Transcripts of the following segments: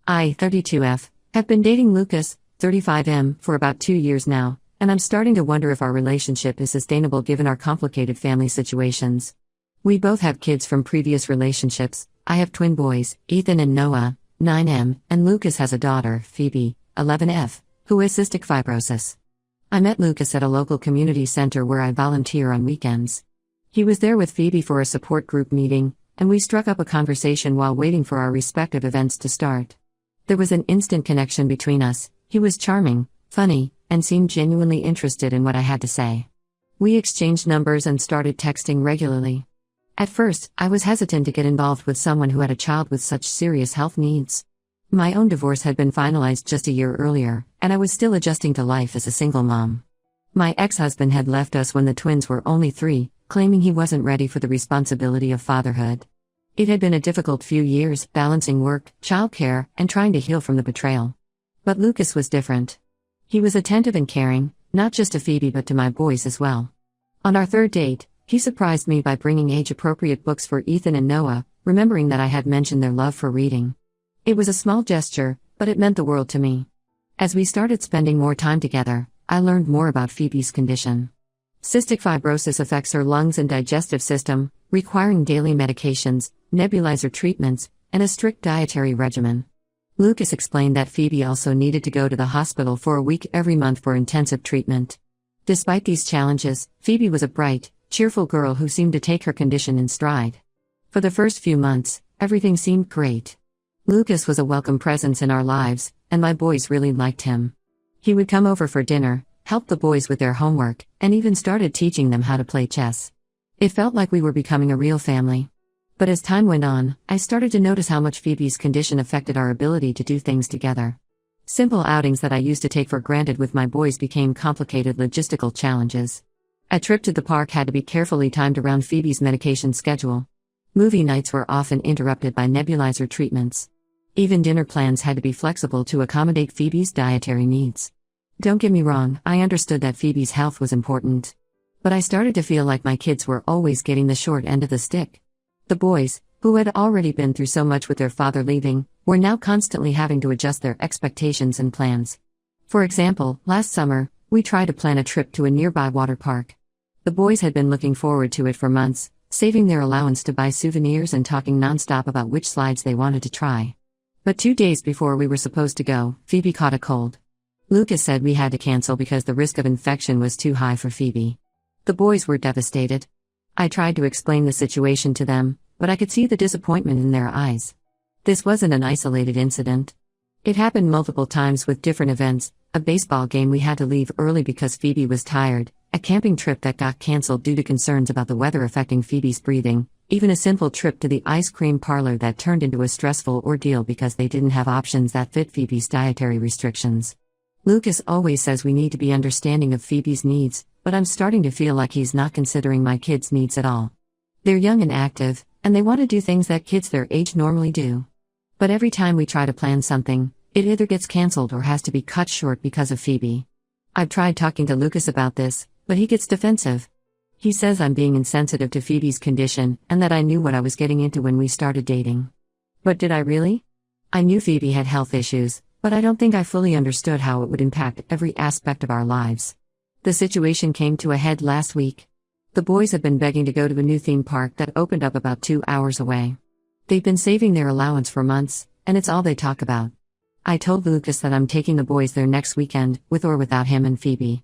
I, 32F, have been dating Lucas, 35M, for about 2 years now, and I'm starting to wonder if our relationship is sustainable given our complicated family situations. We both have kids from previous relationships. I have twin boys, Ethan and Noah, 9M, and Lucas has a daughter, Phoebe, 11F, who has cystic fibrosis. I met Lucas at a local community center where I volunteer on weekends. He was there with Phoebe for a support group meeting, and we struck up a conversation while waiting for our respective events to start. There was an instant connection between us. He was charming, funny, and seemed genuinely interested in what I had to say. We exchanged numbers and started texting regularly. At first, I was hesitant to get involved with someone who had a child with such serious health needs. My own divorce had been finalized just a year earlier, and I was still adjusting to life as a single mom. My ex-husband had left us when the twins were only 3, claiming he wasn't ready for the responsibility of fatherhood. It had been a difficult few years, balancing work, childcare, and trying to heal from the betrayal. But Lucas was different. He was attentive and caring, not just to Phoebe but to my boys as well. On our third date, he surprised me by bringing age-appropriate books for Ethan and Noah, remembering that I had mentioned their love for reading. It was a small gesture, but it meant the world to me. As we started spending more time together, I learned more about Phoebe's condition. Cystic fibrosis affects her lungs and digestive system, requiring daily medications, nebulizer treatments, and a strict dietary regimen. Lucas explained that Phoebe also needed to go to the hospital for a week every month for intensive treatment. Despite these challenges, Phoebe was a bright, cheerful girl who seemed to take her condition in stride. For the first few months, everything seemed great. Lucas was a welcome presence in our lives, and my boys really liked him. He would come over for dinner, help the boys with their homework, and even started teaching them how to play chess. It felt like we were becoming a real family. But as time went on, I started to notice how much Phoebe's condition affected our ability to do things together. Simple outings that I used to take for granted with my boys became complicated logistical challenges. A trip to the park had to be carefully timed around Phoebe's medication schedule. Movie nights were often interrupted by nebulizer treatments. Even dinner plans had to be flexible to accommodate Phoebe's dietary needs. Don't get me wrong, I understood that Phoebe's health was important. But I started to feel like my kids were always getting the short end of the stick. The boys, who had already been through so much with their father leaving, were now constantly having to adjust their expectations and plans. For example, last summer, we tried to plan a trip to a nearby water park. The boys had been looking forward to it for months, saving their allowance to buy souvenirs and talking nonstop about which slides they wanted to try. But 2 days before we were supposed to go, Phoebe caught a cold. Lucas said we had to cancel because the risk of infection was too high for Phoebe. The boys were devastated. I tried to explain the situation to them, but I could see the disappointment in their eyes. This wasn't an isolated incident. It happened multiple times with different events: a baseball game we had to leave early because Phoebe was tired, a camping trip that got canceled due to concerns about the weather affecting Phoebe's breathing, even a simple trip to the ice cream parlor that turned into a stressful ordeal because they didn't have options that fit Phoebe's dietary restrictions. Lucas always says we need to be understanding of Phoebe's needs, but I'm starting to feel like he's not considering my kids' needs at all. They're young and active, and they want to do things that kids their age normally do. But every time we try to plan something, it either gets canceled or has to be cut short because of Phoebe. I've tried talking to Lucas about this, but he gets defensive. He says I'm being insensitive to Phoebe's condition and that I knew what I was getting into when we started dating. But did I really? I knew Phoebe had health issues, but I don't think I fully understood how it would impact every aspect of our lives. The situation came to a head last week. The boys have been begging to go to a new theme park that opened up about 2 hours away. They've been saving their allowance for months, and it's all they talk about. I told Lucas that I'm taking the boys there next weekend, with or without him and Phoebe.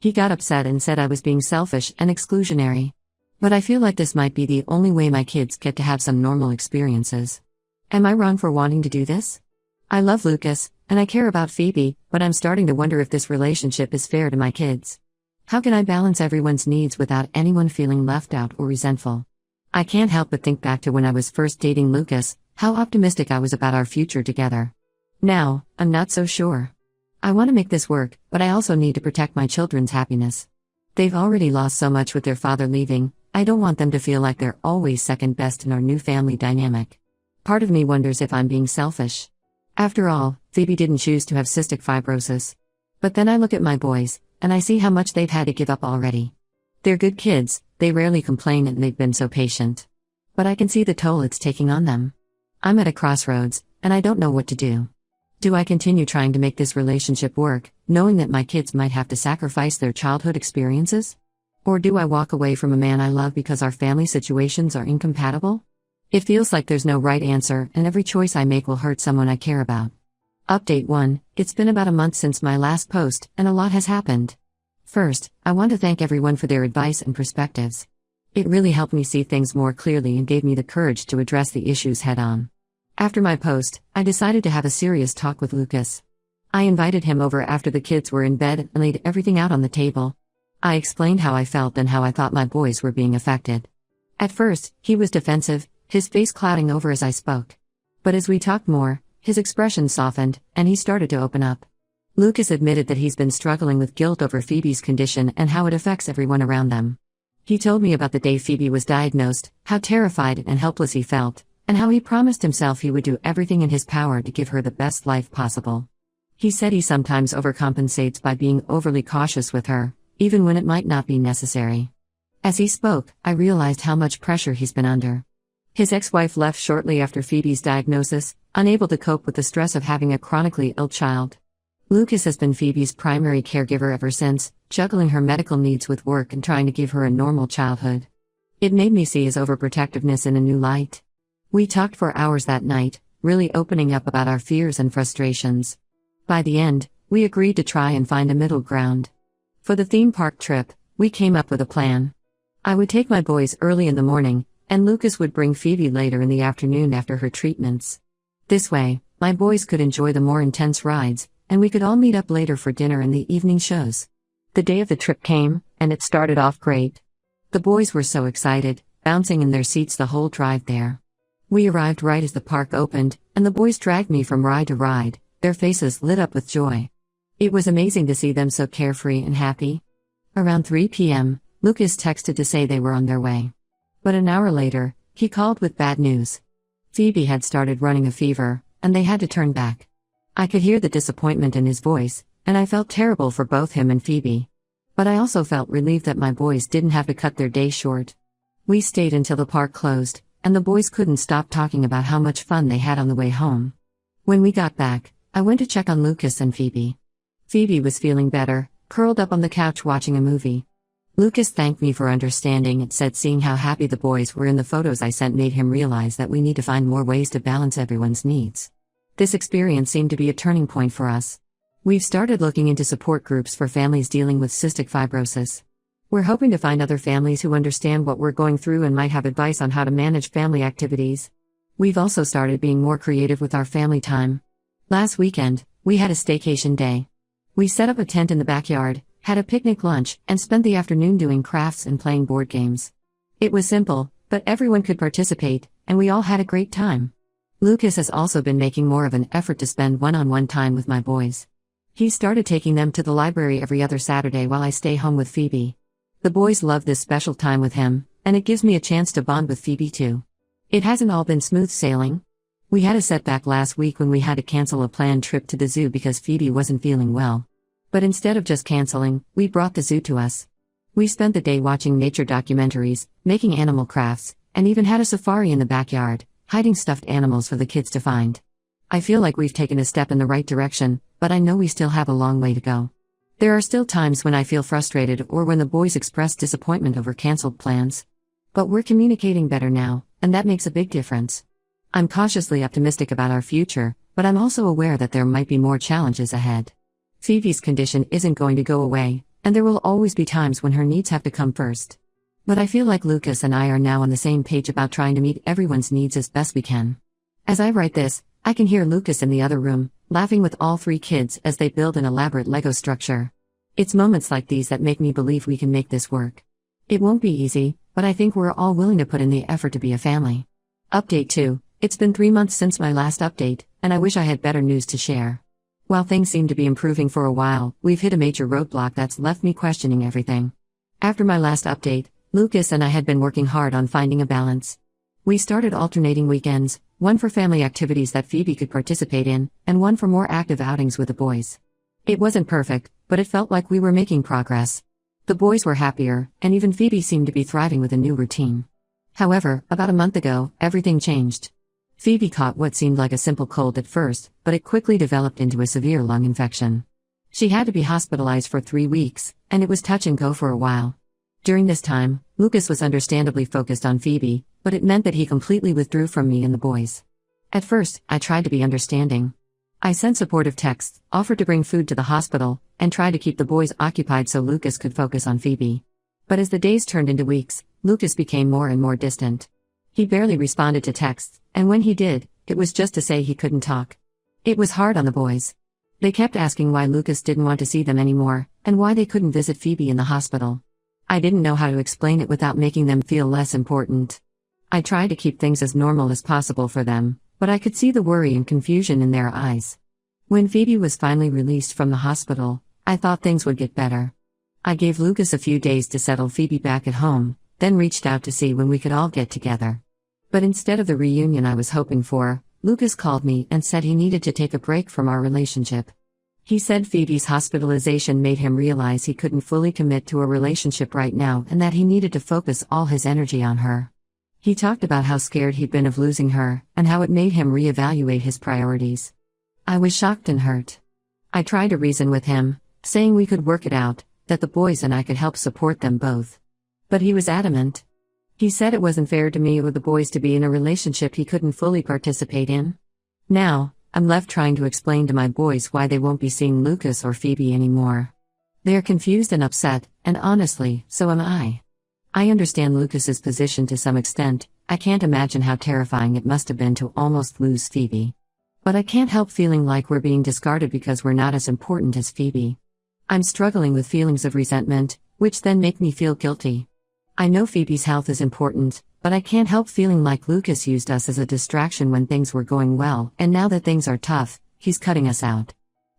He got upset and said I was being selfish and exclusionary. But I feel like this might be the only way my kids get to have some normal experiences. Am I wrong for wanting to do this? I love Lucas, and I care about Phoebe, but I'm starting to wonder if this relationship is fair to my kids. How can I balance everyone's needs without anyone feeling left out or resentful? I can't help but think back to when I was first dating Lucas, how optimistic I was about our future together. Now, I'm not so sure. I want to make this work, but I also need to protect my children's happiness. They've already lost so much with their father leaving. I don't want them to feel like they're always second best in our new family dynamic. Part of me wonders if I'm being selfish. After all, Phoebe didn't choose to have cystic fibrosis. But then I look at my boys, and I see how much they've had to give up already. They're good kids, they rarely complain and they've been so patient. But I can see the toll it's taking on them. I'm at a crossroads, and I don't know what to do. Do I continue trying to make this relationship work, knowing that my kids might have to sacrifice their childhood experiences? Or do I walk away from a man I love because our family situations are incompatible? It feels like there's no right answer, and every choice I make will hurt someone I care about. Update 1. It's been about a month since my last post, and a lot has happened. First, I want to thank everyone for their advice and perspectives. It really helped me see things more clearly and gave me the courage to address the issues head-on. After my post, I decided to have a serious talk with Lucas. I invited him over after the kids were in bed and laid everything out on the table. I explained how I felt and how I thought my boys were being affected. At first, he was defensive, his face clouding over as I spoke. But as we talked more, his expression softened, and he started to open up. Lucas admitted that he's been struggling with guilt over Phoebe's condition and how it affects everyone around them. He told me about the day Phoebe was diagnosed, how terrified and helpless he felt, and how he promised himself he would do everything in his power to give her the best life possible. He said he sometimes overcompensates by being overly cautious with her, even when it might not be necessary. As he spoke, I realized how much pressure he's been under. His ex-wife left shortly after Phoebe's diagnosis, unable to cope with the stress of having a chronically ill child. Lucas has been Phoebe's primary caregiver ever since, juggling her medical needs with work and trying to give her a normal childhood. It made me see his overprotectiveness in a new light. We talked for hours that night, really opening up about our fears and frustrations. By the end, we agreed to try and find a middle ground. For the theme park trip, we came up with a plan. I would take my boys early in the morning, and Lucas would bring Phoebe later in the afternoon after her treatments. This way, my boys could enjoy the more intense rides, and we could all meet up later for dinner and the evening shows. The day of the trip came, and it started off great. The boys were so excited, bouncing in their seats the whole drive there. We arrived right as the park opened, and the boys dragged me from ride to ride, their faces lit up with joy. It was amazing to see them so carefree and happy. Around 3 p.m., Lucas texted to say they were on their way. But an hour later, he called with bad news. Phoebe had started running a fever, and they had to turn back. I could hear the disappointment in his voice, and I felt terrible for both him and Phoebe. But I also felt relieved that my boys didn't have to cut their day short. We stayed until the park closed, and the boys couldn't stop talking about how much fun they had on the way home. When we got back, I went to check on Lucas and Phoebe. Phoebe was feeling better, curled up on the couch watching a movie. Lucas thanked me for understanding and said seeing how happy the boys were in the photos I sent made him realize that we need to find more ways to balance everyone's needs. This experience seemed to be a turning point for us. We've started looking into support groups for families dealing with cystic fibrosis. We're hoping to find other families who understand what we're going through and might have advice on how to manage family activities. We've also started being more creative with our family time. Last weekend, we had a staycation day. We set up a tent in the backyard, had a picnic lunch, and spent the afternoon doing crafts and playing board games. It was simple, but everyone could participate, and we all had a great time. Lucas has also been making more of an effort to spend one-on-one time with my boys. He started taking them to the library every other Saturday while I stay home with Phoebe. The boys love this special time with him, and it gives me a chance to bond with Phoebe too. It hasn't all been smooth sailing. We had a setback last week when we had to cancel a planned trip to the zoo because Phoebe wasn't feeling well. But instead of just canceling, we brought the zoo to us. We spent the day watching nature documentaries, making animal crafts, and even had a safari in the backyard, hiding stuffed animals for the kids to find. I feel like we've taken a step in the right direction, but I know we still have a long way to go. There are still times when I feel frustrated or when the boys express disappointment over canceled plans. But we're communicating better now, and that makes a big difference. I'm cautiously optimistic about our future, but I'm also aware that there might be more challenges ahead. Phoebe's condition isn't going to go away, and there will always be times when her needs have to come first. But I feel like Lucas and I are now on the same page about trying to meet everyone's needs as best we can. As I write this, I can hear Lucas in the other room, laughing with all 3 kids as they build an elaborate Lego structure. It's moments like these that make me believe we can make this work. It won't be easy, but I think we're all willing to put in the effort to be a family. Update 2. It's been 3 months since my last update, and I wish I had better news to share. While things seem to be improving for a while, we've hit a major roadblock that's left me questioning everything. After my last update, Lucas and I had been working hard on finding a balance. We started alternating weekends, one for family activities that Phoebe could participate in, and one for more active outings with the boys. It wasn't perfect, but it felt like we were making progress. The boys were happier, and even Phoebe seemed to be thriving with a new routine. However, about a month ago, everything changed. Phoebe caught what seemed like a simple cold at first, but it quickly developed into a severe lung infection. She had to be hospitalized for 3 weeks, and it was touch and go for a while. During this time, Lucas was understandably focused on Phoebe, but it meant that he completely withdrew from me and the boys. At first, I tried to be understanding. I sent supportive texts, offered to bring food to the hospital, and tried to keep the boys occupied so Lucas could focus on Phoebe. But as the days turned into weeks, Lucas became more and more distant. He barely responded to texts, and when he did, it was just to say he couldn't talk. It was hard on the boys. They kept asking why Lucas didn't want to see them anymore, and why they couldn't visit Phoebe in the hospital. I didn't know how to explain it without making them feel less important. I tried to keep things as normal as possible for them, but I could see the worry and confusion in their eyes. When Phoebe was finally released from the hospital, I thought things would get better. I gave Lucas a few days to settle Phoebe back at home, then reached out to see when we could all get together. But instead of the reunion I was hoping for, Lucas called me and said he needed to take a break from our relationship. He said Phoebe's hospitalization made him realize he couldn't fully commit to a relationship right now and that he needed to focus all his energy on her. He talked about how scared he'd been of losing her, and how it made him reevaluate his priorities. I was shocked and hurt. I tried to reason with him, saying we could work it out, that the boys and I could help support them both. But he was adamant. He said it wasn't fair to me or the boys to be in a relationship he couldn't fully participate in. Now, I'm left trying to explain to my boys why they won't be seeing Lucas or Phoebe anymore. They are confused and upset, and honestly, so am I. I understand Lucas's position to some extent. I can't imagine how terrifying it must have been to almost lose Phoebe. But I can't help feeling like we're being discarded because we're not as important as Phoebe. I'm struggling with feelings of resentment, which then make me feel guilty. I know Phoebe's health is important, but I can't help feeling like Lucas used us as a distraction when things were going well, and now that things are tough, he's cutting us out.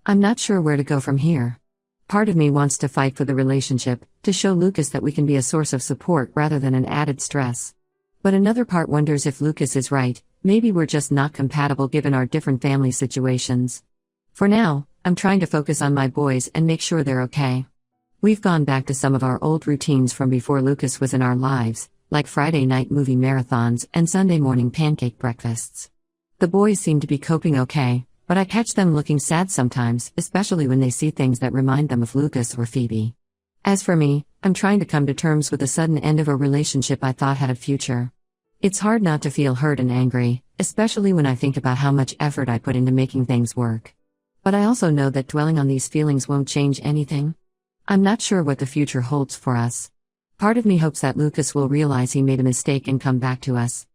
I'm not sure where to go from here. Part of me wants to fight for the relationship, to show Lucas that we can be a source of support rather than an added stress. But another part wonders if Lucas is right, maybe we're just not compatible given our different family situations. For now, I'm trying to focus on my boys and make sure they're okay. We've gone back to some of our old routines from before Lucas was in our lives, like Friday night movie marathons and Sunday morning pancake breakfasts. The boys seem to be coping okay, but I catch them looking sad sometimes, especially when they see things that remind them of Lucas or Phoebe. As for me, I'm trying to come to terms with the sudden end of a relationship I thought had a future. It's hard not to feel hurt and angry, especially when I think about how much effort I put into making things work. But I also know that dwelling on these feelings won't change anything. I'm not sure what the future holds for us. Part of me hopes that Lucas will realize he made a mistake and come back to us.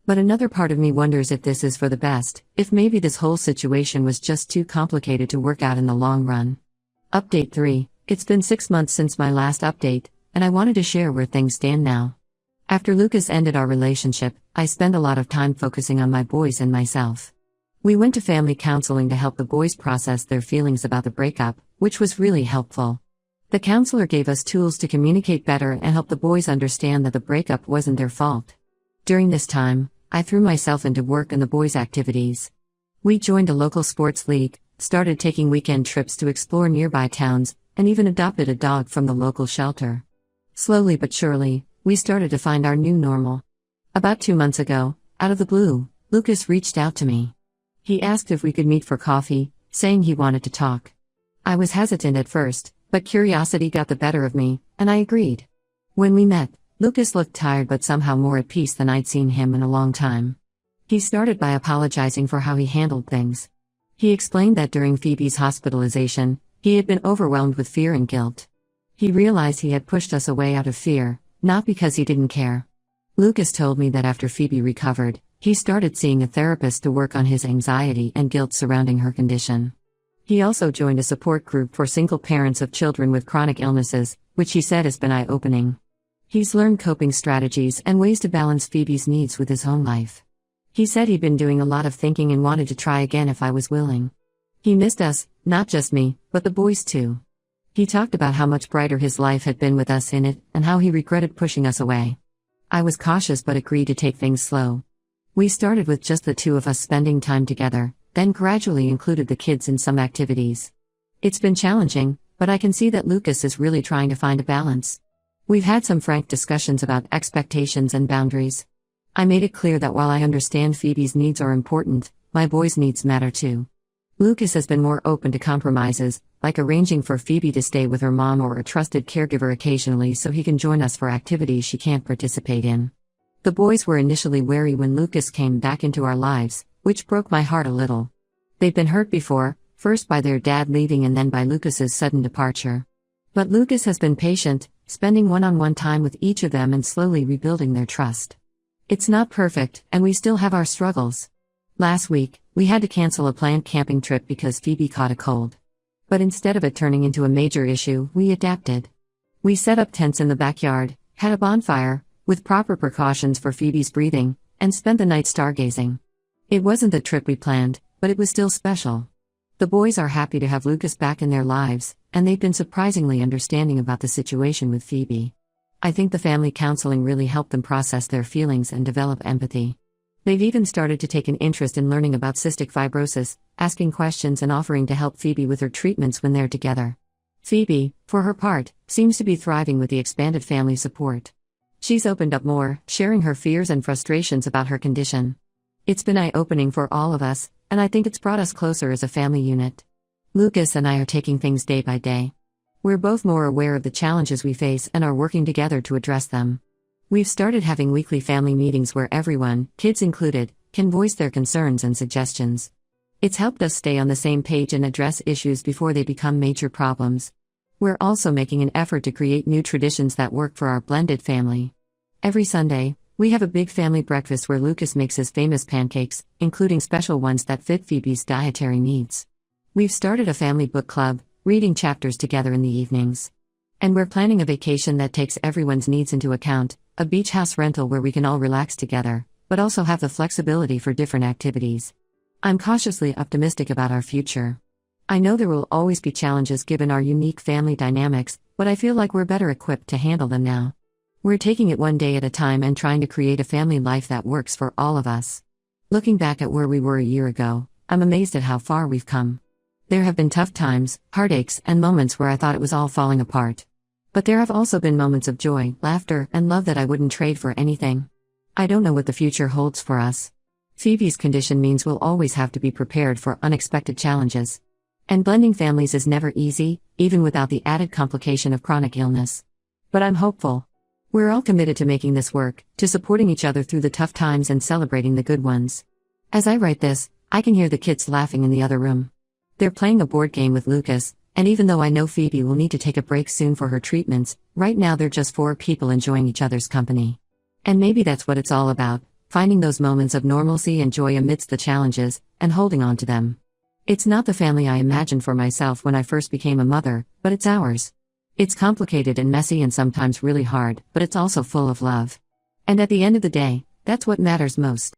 But another part of me wonders if this is for the best, if maybe this whole situation was just too complicated to work out in the long run. Update 3. It's been 6 months since my last update, and I wanted to share where things stand now. After Lucas ended our relationship, I spent a lot of time focusing on my boys and myself. We went to family counseling to help the boys process their feelings about the breakup, which was really helpful. The counselor gave us tools to communicate better and help the boys understand that the breakup wasn't their fault. During this time, I threw myself into work and the boys' activities. We joined a local sports league, started taking weekend trips to explore nearby towns, and even adopted a dog from the local shelter. Slowly but surely, we started to find our new normal. About 2 months ago, out of the blue, Lucas reached out to me. He asked if we could meet for coffee, saying he wanted to talk. I was hesitant at first, but curiosity got the better of me, and I agreed. When we met, Lucas looked tired but somehow more at peace than I'd seen him in a long time. He started by apologizing for how he handled things. He explained that during Phoebe's hospitalization, he had been overwhelmed with fear and guilt. He realized he had pushed us away out of fear, not because he didn't care. Lucas told me that after Phoebe recovered, he started seeing a therapist to work on his anxiety and guilt surrounding her condition. He also joined a support group for single parents of children with chronic illnesses, which he said has been eye-opening. He's learned coping strategies and ways to balance Phoebe's needs with his own life. He said he'd been doing a lot of thinking and wanted to try again if I was willing. He missed us, not just me, but the boys too. He talked about how much brighter his life had been with us in it, and how he regretted pushing us away. I was cautious but agreed to take things slow. We started with just the two of us spending time together, then gradually included the kids in some activities. It's been challenging, but I can see that Lucas is really trying to find a balance. We've had some frank discussions about expectations and boundaries. I made it clear that while I understand Phoebe's needs are important, my boys' needs matter too. Lucas has been more open to compromises, like arranging for Phoebe to stay with her mom or a trusted caregiver occasionally so he can join us for activities she can't participate in. The boys were initially wary when Lucas came back into our lives, which broke my heart a little. They'd been hurt before, first by their dad leaving and then by Lucas's sudden departure. But Lucas has been patient, spending one-on-one time with each of them and slowly rebuilding their trust. It's not perfect, and we still have our struggles. Last week, we had to cancel a planned camping trip because Phoebe caught a cold. But instead of it turning into a major issue, we adapted. We set up tents in the backyard, had a bonfire, with proper precautions for Phoebe's breathing, and spent the night stargazing. It wasn't the trip we planned, but it was still special. The boys are happy to have Lucas back in their lives, and they've been surprisingly understanding about the situation with Phoebe. I think the family counseling really helped them process their feelings and develop empathy. They've even started to take an interest in learning about cystic fibrosis, asking questions and offering to help Phoebe with her treatments when they're together. Phoebe, for her part, seems to be thriving with the expanded family support. She's opened up more, sharing her fears and frustrations about her condition. It's been eye-opening for all of us, and I think it's brought us closer as a family unit. Lucas and I are taking things day by day. We're both more aware of the challenges we face and are working together to address them. We've started having weekly family meetings where everyone, kids included, can voice their concerns and suggestions. It's helped us stay on the same page and address issues before they become major problems. We're also making an effort to create new traditions that work for our blended family. Every Sunday, we have a big family breakfast where Lucas makes his famous pancakes, including special ones that fit Phoebe's dietary needs. We've started a family book club, reading chapters together in the evenings. And we're planning a vacation that takes everyone's needs into account, a beach house rental where we can all relax together, but also have the flexibility for different activities. I'm cautiously optimistic about our future. I know there will always be challenges given our unique family dynamics, but I feel like we're better equipped to handle them now. We're taking it one day at a time and trying to create a family life that works for all of us. Looking back at where we were a year ago, I'm amazed at how far we've come. There have been tough times, heartaches, and moments where I thought it was all falling apart. But there have also been moments of joy, laughter, and love that I wouldn't trade for anything. I don't know what the future holds for us. Phoebe's condition means we'll always have to be prepared for unexpected challenges. And blending families is never easy, even without the added complication of chronic illness. But I'm hopeful. We're all committed to making this work, to supporting each other through the tough times and celebrating the good ones. As I write this, I can hear the kids laughing in the other room. They're playing a board game with Lucas, and even though I know Phoebe will need to take a break soon for her treatments, right now they're just four people enjoying each other's company. And maybe that's what it's all about, finding those moments of normalcy and joy amidst the challenges, and holding on to them. It's not the family I imagined for myself when I first became a mother, but it's ours. It's complicated and messy and sometimes really hard, but it's also full of love. And at the end of the day, that's what matters most.